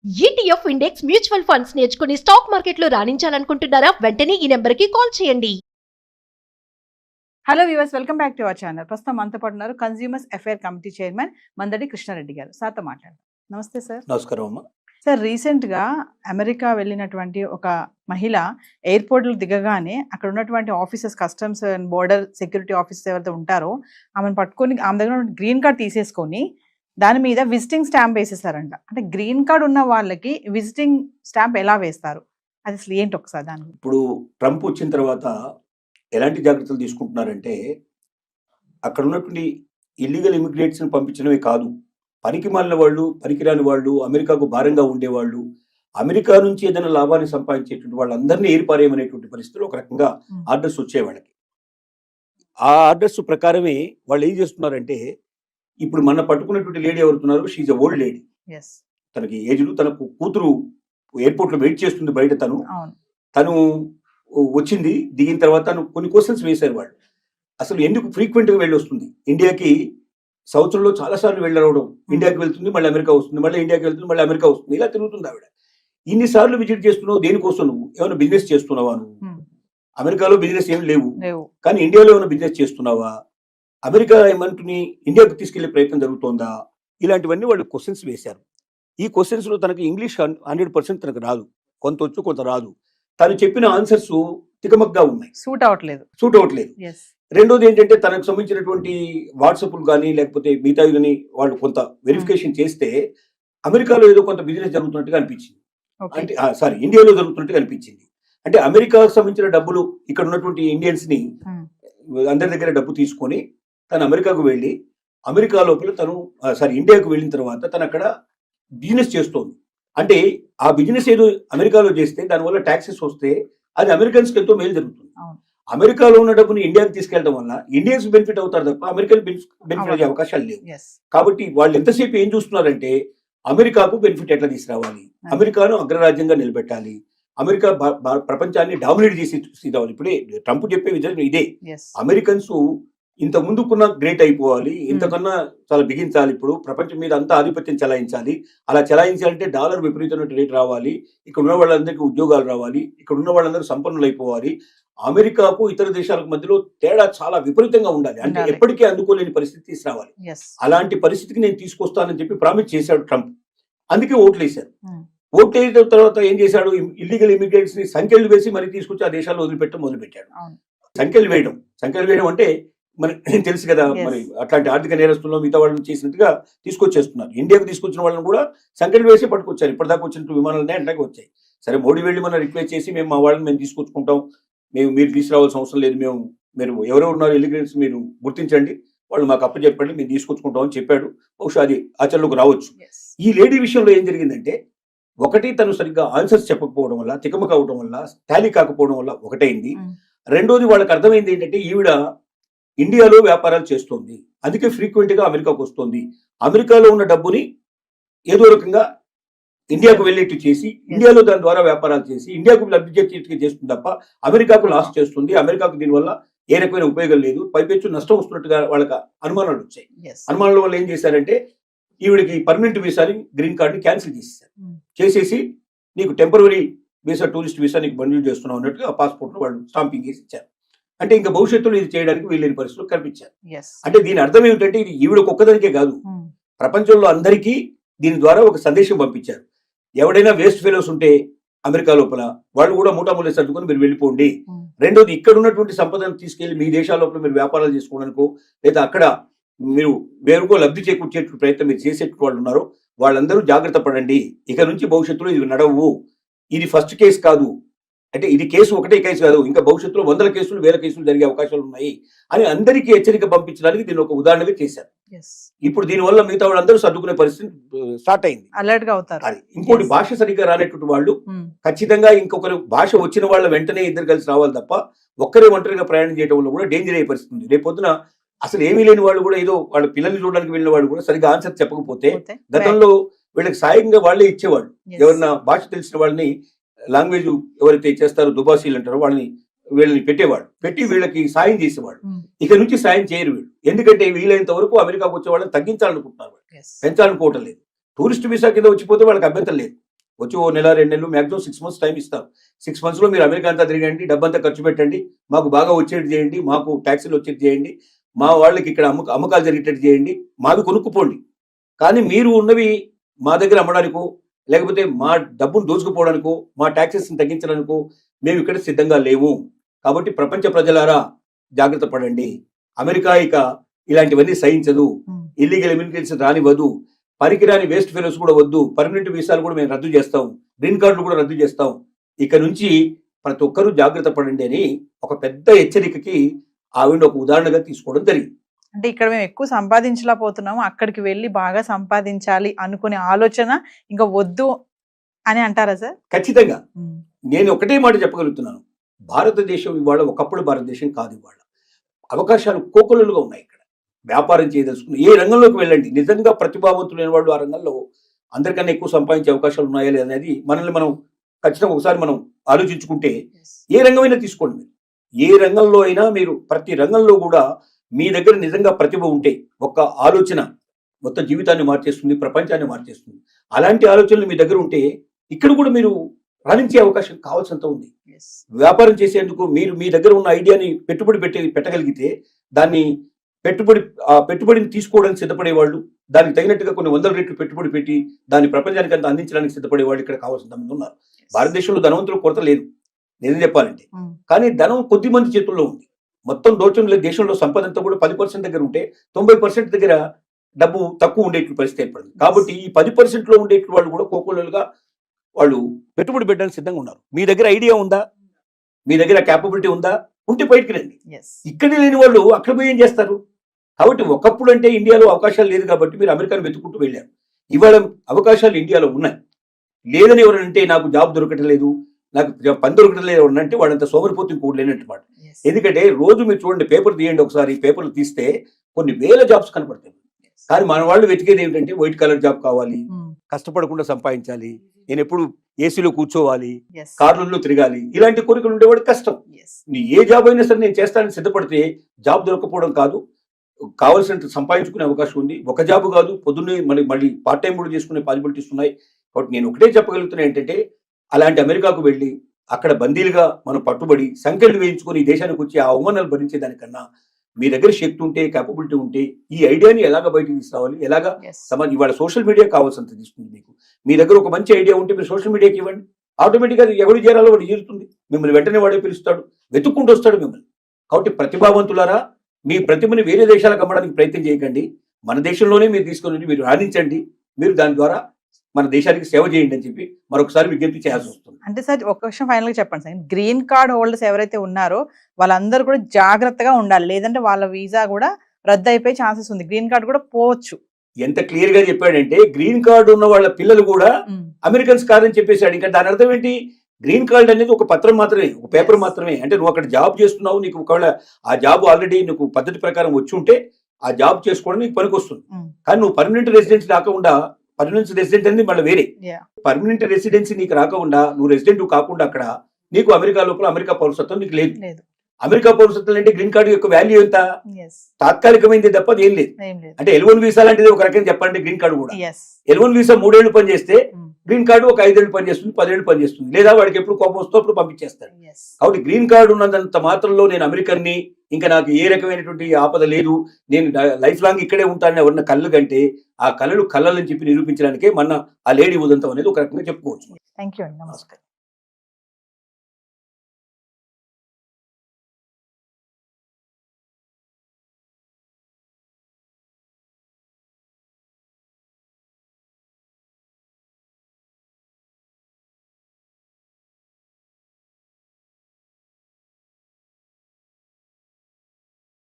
ETF index mutual funds నేర్చుకుని stock మార్కెట్లో రాణించాలనుకుంటున్నారా? వెంటనే ఈ నెంబర్కి కాల్ చేయండి. Hello viewers, welcome back to our channel. ప్రస్తుతం మనతో పాటు ఉన్నారు consumers affair committee chairman Mandadi Krishnareddy గారు. సార్తో మాట్లాడదాం. నమస్తే సార్. నమస్కారం అమ్మా. సార్, రీసెంట్గా అమెరికా వెళ్ళినటువంటి ఒక మహిళ ఎయిర్పోర్ట్లో దిగగానే అక్కడ ఉన్నటువంటి officers, customs and border security officers ఎవరైతే ఉంటారో ఆమెను పట్టుకొని ఆమె దగ్గర గ్రీన్ కార్డ్ తీసేసుకొని దాని మీద విజిటింగ్ స్టాంప్ వేసేసారంట. అంటే గ్రీన్ కార్డ్ ఉన్న వాళ్ళకి విజిటింగ్ స్టాంప్ ఎలా వేస్తారు, అది అసలు ఏంటి ఒకసారి దాని గురించి? ఇప్పుడు ట్రంప్ వచ్చిన తర్వాత ఎలాంటి జాగ్రత్తలు తీసుకుంటున్నారంటే, అక్కడ ఉన్నటువంటి ఇల్లీగల్ ఇమిగ్రేట్స్ని పంపించడమే కాదు, పనికి మాలిన వాళ్ళు, పనికిరాని వాళ్ళు, అమెరికాకు భారంగా ఉండేవాళ్ళు, అమెరికా నుంచి ఏదైనా లాభాన్ని సంపాదించేటువంటి వాళ్ళందరినీ ఏర్పారేయమనేటువంటి పరిస్థితులు ఒక రకంగా ఆర్డర్స్ వచ్చాయి వాళ్ళకి. ఆ ఆర్డర్స్ ప్రకారమే వాళ్ళు ఏం చేస్తున్నారంటే, ఇప్పుడు మన పట్టుకున్నటువంటి లేడీ ఎవరుతున్నారు, షీఈ్ ఎ ఓల్డ్ లేడీ. తనకి ఏజ్లు, తనకు కూతురు ఎయిర్పోర్ట్లో వెయిట్ చేస్తుంది బయట. తను వచ్చింది, దిగిన తర్వాత తను కొన్ని క్వశ్చన్స్ వేశారు వాళ్ళు. అసలు ఎందుకు ఫ్రీక్వెంట్గా వెళ్ళి వస్తుంది ఇండియాకి? సంవత్సరంలో చాలాసార్లు వెళ్ళవడం, ఇండియాకి వెళ్తుంది, మళ్ళీ అమెరికా వస్తుంది, మళ్ళీ ఇండియాకి వెళ్తుంది, మళ్ళీ అమెరికా వస్తుంది, ఇలా తిరుగుతుంది ఆవిడ. ఇన్నిసార్లు విజిట్ చేస్తున్నావు దేనికోసం? నువ్వు ఏమైనా బిజినెస్ చేస్తున్నావా? నువ్వు అమెరికాలో బిజినెస్ ఏమి లేవు, కానీ ఇండియాలో ఏమైనా బిజినెస్ చేస్తున్నావా? అమెరికా ఏమంటుని ఇండియాకు తీసుకెళ్లే ప్రయత్నం జరుగుతోందా? ఇలాంటివన్నీ వాళ్ళు క్వశ్చన్స్ వేశారు. ఈ క్వశ్చన్స్ లో తనకి ఇంగ్లీష్ 100% తనకు రాదు, కొంత వచ్చు కొంత రాదు. తను చెప్పిన ఆన్సర్స్ తికమగ్గా ఉన్నాయి, సూట్ అవ్వట్లేదు. రెండోది ఏంటంటే, తనకు సంబంధించినటువంటి వాట్సాప్లు కానీ లేకపోతే మిగతావి కానీ వాళ్ళు కొంత వెరిఫికేషన్ చేస్తే అమెరికాలో ఏదో కొంత బిజినెస్ జరుగుతున్నట్టుగా అనిపించింది. అంటే ఇండియాలో జరుగుతున్నట్టుగా అనిపించింది. అంటే అమెరికాకు సంబంధించిన డబ్బులు ఇక్కడ ఉన్నటువంటి ఇండియన్స్ ని అందరి దగ్గర డబ్బు తీసుకొని తను అమెరికాకు వెళ్ళి, అమెరికా లోపల ఇండియాకు వెళ్ళిన తర్వాత తను అక్కడ బిజినెస్ చేస్తోంది. అంటే ఆ బిజినెస్ ఏదో అమెరికాలో చేస్తే దానివల్ల ట్యాక్సెస్ వస్తే అది అమెరికన్స్కి ఎంతో మేలు జరుగుతుంది. అమెరికాలో ఉన్న డబ్బుని ఇండియాకి తీసుకెళ్ళడం వల్ల ఇండియన్స్ బెనిఫిట్ అవుతారు తప్ప అమెరికన్ బెనిఫిట్ అయ్యే అవకాశాలు లేవు. కాబట్టి వాళ్ళు ఎంతసేపు ఏం చూస్తున్నారంటే, అమెరికాకు బెనిఫిట్ ఎట్లా తీసుకురావాలి, అమెరికాను అగ్రరాజ్యంగా నిలబెట్టాలి, అమెరికా ప్రపంచాన్ని డామినేట్ చేసి తీసుకురావాలి. ఇప్పుడే ట్రంప్ చెప్పే విధానం ఇదే. అమెరికన్స్ ఇంత ముందుకున్న గ్రేట్ అయిపోవాలి, ఇంతకన్నా చాలా బిగించాలి, ఇప్పుడు ప్రపంచం మీద అంతా ఆధిపత్యం చెలాయించాలి. అలా చెలాయించాలంటే డాలర్ విపరీతమైన రేట్ రావాలి, ఇక్కడ ఉన్న వాళ్ళందరికీ ఉద్యోగాలు రావాలి, ఇక్కడ ఉన్న వాళ్ళందరూ సంపన్నులు అయిపోవాలి. అమెరికాకు ఇతర దేశాలకు మధ్యలో తేడా చాలా విపరీతంగా ఉండాలి, అంటే ఎప్పటికీ అందుకోలేని పరిస్థితి తీసుకురావాలి. అలాంటి పరిస్థితికి నేను తీసుకొస్తానని చెప్పి ప్రామిస్ చేశాడు ట్రంప్. అందుకే ఓట్లు వేశారు. ఓట్లు వేసిన తర్వాత ఏం చేశాడు, ఇల్లీగల్ ఇమిగ్రెంట్స్ ని సంఖ్యలు వేసి మరి తీసుకొచ్చి ఆ దేశాల్లో మొదలుపెట్టాడు. సంఖ్యలు వేయడం అంటే మనకి తెలుసు కదా, మరి అట్లాంటి ఆర్థిక నేరస్తుల్లో మిగతా వాళ్ళని చేసినట్టుగా తీసుకొచ్చేస్తున్నారు. ఇండియాకు తీసుకొచ్చిన వాళ్ళని కూడా సంఖ్యలు వేసి పట్టుకొచ్చారు. ఇప్పటిదాకా వచ్చినట్టు విమానాలనే అట్లాగే వచ్చాయి. సరే, మోడీ వెళ్ళి మనం రిక్వెస్ట్ చేసి మేము మా వాళ్ళని మేము తీసుకొచ్చుకుంటాం, మీరు తీసుకురావాల్సిన అవసరం లేదు, మీరు ఎవరెవరు ఉన్నారు ఇల్లీగల్స్ మీరు గుర్తించండి, వాళ్ళు మాకు అప్పచెప్పండి, మేము తీసుకొచ్చుకుంటాం అని చెప్పాడు. బహుశా అది ఆచరణలోకి రావచ్చు. ఈ లేడీ విషయంలో ఏం జరిగిందంటే, ఒకటి తను సరిగ్గా ఆన్సర్స్ చెప్పకపోవడం వల్ల, తికమక అవడం వల్ల, టాలీ కాకపోవడం వల్ల ఒకటైంది. రెండోది వాళ్ళకి అర్థమైంది ఏంటంటే, ఈవిడ ఇండియాలో వ్యాపారాలు చేస్తోంది, అందుకే ఫ్రీక్వెంట్ గా అమెరికాకు వస్తుంది, అమెరికాలో ఉన్న డబ్బుని ఏదో రకంగా ఇండియాకు వెళ్ళేట్టు చేసి, ఇండియాలో దాని ద్వారా వ్యాపారాలు చేసి ఇండియాకు లబ్ధి చేసేట్టుగా చేస్తుంది తప్ప అమెరికాకు లాస్ చేస్తుంది, అమెరికాకు దీనివల్ల ఏ రకమైన ఉపయోగం లేదు, పైపెచ్చు నష్టం వస్తున్నట్టుగా వాళ్ళకి అనుమానాలు వచ్చాయి. అనుమానాల వల్ల ఏం చేశారంటే, ఈవిడికి పర్మనెంట్ వీసాని, గ్రీన్ కార్డుని క్యాన్సిల్ చేసేసి నీకు టెంపరరీ వీసా, టూరిస్ట్ వీసా నీకు మంజూరు చేస్తున్నావు అన్నట్టుగా ఆ పాస్పోర్ట్ వాళ్ళు స్టాంపింగ్ చేసి ఇచ్చారు. అంటే ఇంకా భవిష్యత్తులో ఇది చేయడానికి వీళ్ళని పరిస్థితులు కల్పించారు. అంటే దీని అర్థం ఏమిటంటే, ఇది ఈవిడకు ఒక్కదానికే కాదు, ప్రపంచంలో అందరికీ దీని ద్వారా ఒక సందేశం పంపించారు. ఎవడైనా వేస్ట్ ఫెలోస్ ఉంటే అమెరికా లోపల వాళ్ళు కూడా మూటామూలే సర్దుకొని మీరు వెళ్ళిపోండి. రెండోది, ఇక్కడ ఉన్నటువంటి సంపదను తీసుకెళ్లి మీ దేశాల లోపల మీరు వ్యాపారాలు చేసుకోవడానికో లేదా అక్కడ మీరు వేరుకో లబ్ధి చేకూర్చే ప్రయత్నం మీరు చేసేట్టు వాళ్ళు ఉన్నారో వాళ్ళందరూ జాగ్రత్త పడండి. ఇక నుంచి భవిష్యత్తులో ఇది నడవు, ఇది ఫస్ట్ కేసు కాదు, అంటే ఇది కేసు ఒకటే కేసు కాదు, ఇంకా భవిష్యత్తులో 100 కేసులు 1000 కేసులు జరిగే అవకాశాలు ఉన్నాయి అని అందరికీ హెచ్చరిక పంపించడానికి దీన్ని ఒక ఉదాహరణగా చేశారు. ఇప్పుడు దీనివల్ల మిగతా వాళ్ళందరూ సర్దుకునే పరిస్థితి స్టార్ట్ అయింది. అలర్ట్ గా అవుతారు. అది ఇంకోటి, భాష సరిగ్గా రానటువంటి వాళ్ళు ఖచ్చితంగా ఇంకొకరు భాష వచ్చిన వాళ్ళ వెంటనే ఇద్దరు కలిసి రావాలి తప్ప ఒక్కరే ఒంటరిగా ప్రయాణం చేయడం వల్ల కూడా డేంజర్ అయ్యే పరిస్థితి ఉంది. రేపొద్దున అసలు ఏమీ లేని వాళ్ళు కూడా, ఏదో వాళ్ళ పిల్లల్ని చూడడానికి వెళ్ళిన వాళ్ళు కూడా సరిగ్గా ఆన్సర్ చెప్పకపోతే, గతంలో వీళ్ళకి సాయంగా వాళ్ళే ఇచ్చేవాళ్ళు. ఎవరన్నా భాష తెలిసిన వాళ్ళని, లాంగ్వేజ్ ఎవరైతే చేస్తారో దుబాసీలు అంటారో వీళ్ళని పెట్టి వీళ్ళకి సాయం చేసేవాళ్ళు. ఇక నుంచి సాయం చేయరు వీళ్ళు, ఎందుకంటే వీలైనంత వరకు అమెరికాకు వచ్చే వాళ్ళని తగ్గించాలనుకుంటున్నారు, పెంచాలనుకోవటం లేదు. టూరిస్ట్ వీసా కింద వచ్చిపోతే వాళ్ళకి అభ్యంతరం లేదు, వచ్చి ఓ నెల 2 నెలలు మ్యాక్సిమం 6 months టైం ఇస్తాం. 6 months లో మీరు అమెరికా అంతా తిరగండి, డబ్బంతా ఖర్చు పెట్టండి, మాకు బాగా వచ్చేది చేయండి, మాకు ట్యాక్సీలు వచ్చేది చేయండి, మా వాళ్ళకి ఇక్కడ అమ్మకాలు జరిగేటట్టు చేయండి, మావి కొనుక్కుపోండి. కానీ మీరు ఉన్నవి మా దగ్గర అమ్మడానికో లేకపోతే మా డబ్బును దోచుకుపోవడానికో మా ట్యాక్సెస్ని తగ్గించడానికో మేము ఇక్కడ సిద్ధంగా లేవు. కాబట్టి ప్రపంచ ప్రజలారా జాగ్రత్త పడండి. అమెరికా ఇక ఇలాంటివన్నీ సహించదు, ఇల్లీగల్ ఇమిగ్రెంట్స్ రానివ్వదు, పనికిరాని వేస్ట్ ఫెలోస్ కూడా వద్దు, పర్మనెంట్ వీసాలు కూడా మేము రద్దు చేస్తాం, గ్రీన్ కార్డులు కూడా రద్దు చేస్తాం. ఇక నుంచి ప్రతి ఒక్కరూ జాగ్రత్త పడండి అని ఒక పెద్ద హెచ్చరికకి ఆవిడ ఒక ఉదాహరణగా తీసుకోవడం జరిగింది. అంటే ఇక్కడ మేము ఎక్కువ సంపాదించలేకపోతున్నాము, అక్కడికి వెళ్ళి బాగా సంపాదించాలి అనుకునే ఆలోచన ఇంకా వద్దు అని అంటారా సార్? ఖచ్చితంగా నేను ఒకటే మాట చెప్పగలుగుతున్నాను, భారతదేశం ఇవాళ ఒకప్పుడు భారతదేశం కాదు. ఇవాళ అవకాశాలు కోకొల్లలుగా ఉన్నాయి. ఇక్కడ వ్యాపారం చేయదలుచుకుని ఏ రంగంలోకి వెళ్ళండి, నిజంగా ప్రతిభావంతులైన వాళ్ళు ఆ రంగంలో అందరికన్నా ఎక్కువ సంపాదించే అవకాశాలు ఉన్నాయా లేదనేది మనల్ని మనం ఖచ్చితంగా ఒకసారి మనం ఆలోచించుకుంటే ఏ రంగమైనా తీసుకోండి. ఏ రంగంలో అయినా మీరు ప్రతి రంగంలో కూడా మీ దగ్గర నిజంగా ప్రతిభ ఉంటే ఒక ఆలోచన మొత్తం జీవితాన్ని మార్చేస్తుంది, ప్రపంచాన్ని మార్చేస్తుంది. అలాంటి ఆలోచనలు మీ దగ్గర ఉంటే ఇక్కడ కూడా మీరు రాణించే అవకాశం కావాల్సినంత ఉంది. వ్యాపారం చేసేందుకు మీరు మీ దగ్గర ఉన్న ఐడియాని పెట్టుబడి పెట్టగలిగితే దాన్ని పెట్టుబడిని తీసుకోవడానికి సిద్ధపడేవాళ్ళు, దానికి తగినట్టుగా కొన్ని 100 రెట్లు పెట్టుబడి పెట్టి దాన్ని ప్రపంచానికి అంతా అందించడానికి సిద్ధపడేవాళ్ళు ఇక్కడ కావాల్సిన మంది ఉన్నారు. భారతదేశంలో ధనవంతుల కొరత లేదు నిజం చెప్పాలంటే, కానీ ధనం కొద్ది మంది చేతుల్లో ఉంది. మొత్తం దోచంలో దేశంలో సంపద అంతా కూడా 10% దగ్గర ఉంటే 90% దగ్గర డబ్బు తక్కువ ఉండేట్లు పరిస్థితి ఏర్పడింది. కాబట్టి ఈ 10%లో ఉండేట్లు వాళ్ళు కూడా కోకోలుగా వాళ్ళు పెట్టుబడి పెట్టడానికి సిద్ధంగా ఉన్నారు. మీ దగ్గర ఐడియా ఉందా, మీ దగ్గర క్యాపబిలిటీ ఉందా, ఉంటే బయటికి రండి. ఇక్కడే లేని వాళ్ళు అక్కడ పోయి ఏం చేస్తారు? కాబట్టి ఒకప్పుడు అంటే ఇండియాలో అవకాశాలు లేదు కాబట్టి మీరు అమెరికాను వెతుక్కుంటూ వెళ్ళారు. ఇవాళ అవకాశాలు ఇండియాలో ఉన్నాయి. లేదని ఎవరంటే నాకు జాబ్ దొరకట్లేదు, నాకు పని దొరకట్లేదు అంటే వాళ్ళంత సోమరిపోతు ఇంకోటి లేనట్టు మాట. ఎందుకంటే రోజు మీరు చూడండి, పేపర్ తీయండి ఒకసారి, పేపర్లు తీస్తే కొన్ని వేల జాబ్స్ కనపడతాయి. కానీ మన వాళ్ళు వెతికేది ఏమిటంటే వైట్ కలర్ జాబ్ కావాలి, కష్టపడకుండా సంపాదించాలి, నేను ఎప్పుడు ఏసీలో కూర్చోవాలి, కార్లలో తిరగాలి, ఇలాంటి కోరికలు ఉండేవాడు కష్టం. ఏ జాబ్ అయినా సరే నేను చేస్తానని సిద్ధపడితే జాబ్ దొరకపోవడం కాదు, కావాల్సినంత సంపాదించుకునే అవకాశం ఉంది. ఒక జాబ్ కాదు, పొద్దున్నే మళ్ళీ పార్ట్ టైం కూడా చేసుకునే పాసిబిలిటీస్ ఉన్నాయి. కాబట్టి నేను ఒకటే చెప్పగలుగుతున్నా ఏంటంటే, అలాంటి అమెరికాకు వెళ్ళి అక్కడ బందీలుగా మనం పట్టుబడి సంఖ్యలు వేయించుకొని ఈ దేశానికి వచ్చి ఆ అవమానాలు భరించేదానికన్నా మీ దగ్గర శక్తి ఉంటే, క్యాపబిలిటీ ఉంటే ఈ ఐడియాని ఎలాగ బయటకు తీసుకురావాలి, ఎలాగా సమాజం ఇవాళ సోషల్ మీడియా కావాల్సినంత తీసుకుంది. మీకు మీ దగ్గర ఒక మంచి ఐడియా ఉంటే మీరు సోషల్ మీడియాకి ఇవ్వండి, ఆటోమేటిక్గా ఎవరు చేరాలో వాడు చేరుతుంది, మిమ్మల్ని వెంటనే వాడే పిలుస్తాడు, వెతుక్కుంటూ వస్తాడు మిమ్మల్ని. కాబట్టి ప్రతిభావంతులారా, మీ ప్రతిభని వేరే దేశాలకు అమ్మడానికి ప్రయత్నం చేయకండి, మన దేశంలోనే మీరు తీసుకొని మీరు రాణించండి, మీరు దాని ద్వారా మన దేశానికి సేవ చేయండి అని చెప్పి మరొకసారి విజ్ఞప్తి చేయాల్సి వస్తుంది. అంటే సార్ ఒక విషయం ఫైనల్ గా చెప్పండి సార్, గ్రీన్ కార్డ్ హోల్డర్స్ ఎవరైతే ఉన్నారో వాళ్ళందరూ కూడా జాగ్రత్తగా ఉండాలి, లేదంటే వాళ్ళ వీసా కూడా రద్దు అయిపోయే ఛాన్సెస్ ఉంది, గ్రీన్ కార్డ్ కూడా పోవచ్చు. ఎంత క్లియర్ గా చెప్పాడంటే, గ్రీన్ కార్డు ఉన్న వాళ్ళ పిల్లలు కూడా అమెరికన్స్ కాదని చెప్పేశాడు. ఇంకా దాని అర్థం ఏంటి? గ్రీన్ కార్డ్ అనేది ఒక పత్రం మాత్రమే, ఒక పేపర్ మాత్రమే. అంటే నువ్వు అక్కడ జాబ్ చేస్తున్నావు, నీకు ఒకవేళ ఆ జాబ్ ఆల్రెడీ నీకు పద్ధతి ప్రకారం వచ్చి ఉంటే ఆ జాబ్ చేసుకోవడం నీకు పనికి వస్తుంది. కానీ నువ్వు పర్మనెంట్ రెసిడెన్సీ రాకుండా, పర్మనెంట్ రెసిడెంట్ అనేది మళ్ళీ వేరే, పర్మనెంట్ రెసిడెన్సీ నీకు రాకుండా, నువ్వు రెసిడెంట్ కాకుండా అక్కడ నీకు అమెరికా లోపల అమెరికా పౌరసత్వం నీకు లేదు. అమెరికా పౌరసత్వం అంటే గ్రీన్ కార్డు యొక్క వాల్యూ ఎంత? తాత్కాలికమైంది తప్ప ఏం లేదు. అంటే L1 వీసా లాంటిది ఒక రకంగా చెప్పాలంటే గ్రీన్ కార్డు కూడా. L1 వీసా 3 ఏళ్ళు పనిచేస్తే గ్రీన్ కార్డు ఒక 5 ఏళ్ళు పనిచేస్తుంది, 10 ఏళ్ళు పనిచేస్తుంది, లేదా వాడికి ఎప్పుడు కోపం వస్తే అప్పుడు పంపించేస్తాడు. కాబట్టి గ్రీన్ కార్డు ఉన్నంత మాత్రంలో నేను అమెరికన్ని, ఇంకా నాకు ఏ రకమైనటువంటి ఆపద లేదు, నేను లైఫ్ లాంగ్ ఇక్కడే ఉంటానని ఎవరన్నా కళ్ళు కంటే ఆ కళలు కళ్ళని చెప్పి నిరూపించడానికే మన ఆ లేడీ ఉదంతం అనేది ఒక రకంగా చెప్పుకోవచ్చు. థ్యాంక్ యూ అండి, నమస్కారం.